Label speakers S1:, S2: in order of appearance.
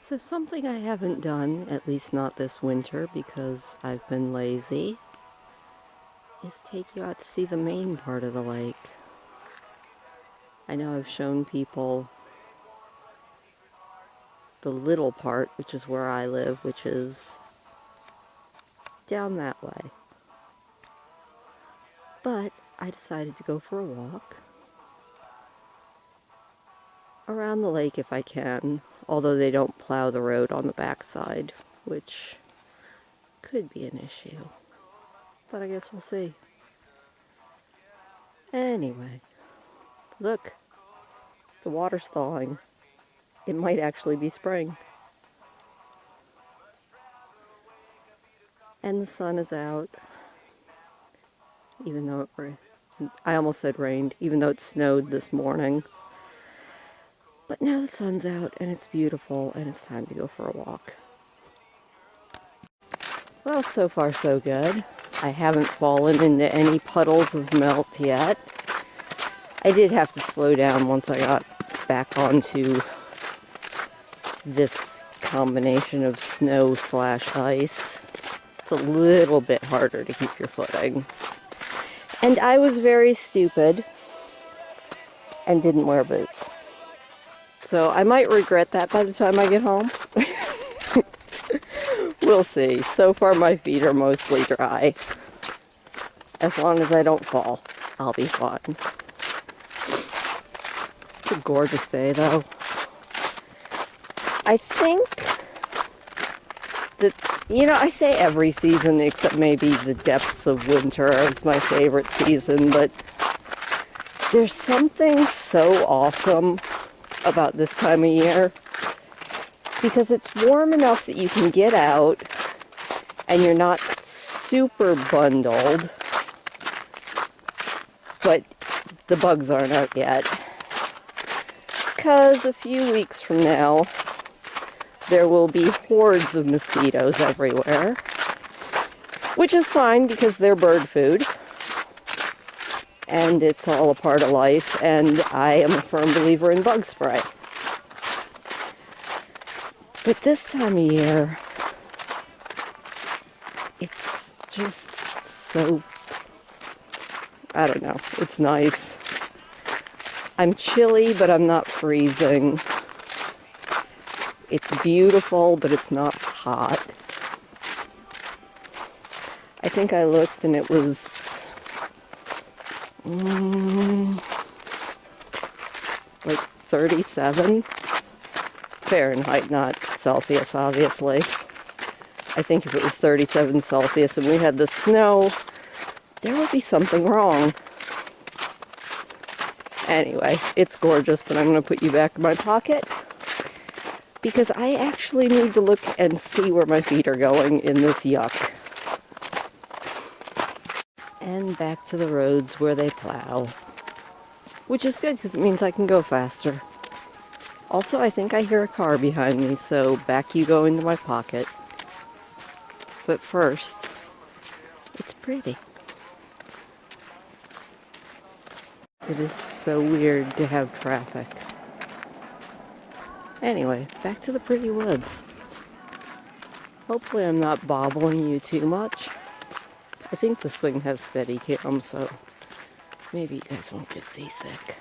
S1: So something I haven't done, at least not this winter because I've been lazy, is take you out to see the main part of the lake. I know I've shown people the little part, which is where I live, which is down that way. But I decided to go for a walk around the lake if I can, although they don't plow the road on the backside, which could be an issue. But I guess we'll see. Anyway, look, the water's thawing. It might actually be spring. And the sun is out, even though I almost said rained, even though it snowed this morning. But now the sun's out and it's beautiful and it's time to go for a walk. Well, so far so good. I haven't fallen into any puddles of melt yet. I did have to slow down once I got back onto this combination of snow/ice. It's a little bit harder to keep your footing. And I was very stupid and didn't wear boots. So I might regret that by the time I get home. We'll see. So far my feet are mostly dry. As long as I don't fall, I'll be fine. It's a gorgeous day though. I think that, I say every season except maybe the depths of winter is my favorite season, but there's something so awesome about this time of year because it's warm enough that you can get out and you're not super bundled, but the bugs aren't out yet. Because a few weeks from now, there will be hordes of mosquitoes everywhere, which is fine because they're bird food, and it's all a part of life, and I am a firm believer in bug spray. But this time of year, it's just so, I don't know, it's nice. I'm chilly, but I'm not freezing. It's beautiful, but it's not hot. I think I looked and it was like 37 Fahrenheit, not Celsius, obviously. I think if it was 37 Celsius and we had the snow, there would be something wrong. Anyway, it's gorgeous, but I'm going to put you back in my pocket because I actually need to look and see where my feet are going in this yuck. And back to the roads where they plow, which is good because it means I can go faster. Also, I think I hear a car behind me, so back you go into my pocket. But first, it's pretty. It is so weird to have traffic. Anyway, back to the pretty woods. Hopefully I'm not bobbling you too much. I think this thing has Steadicam, so maybe you guys won't get seasick.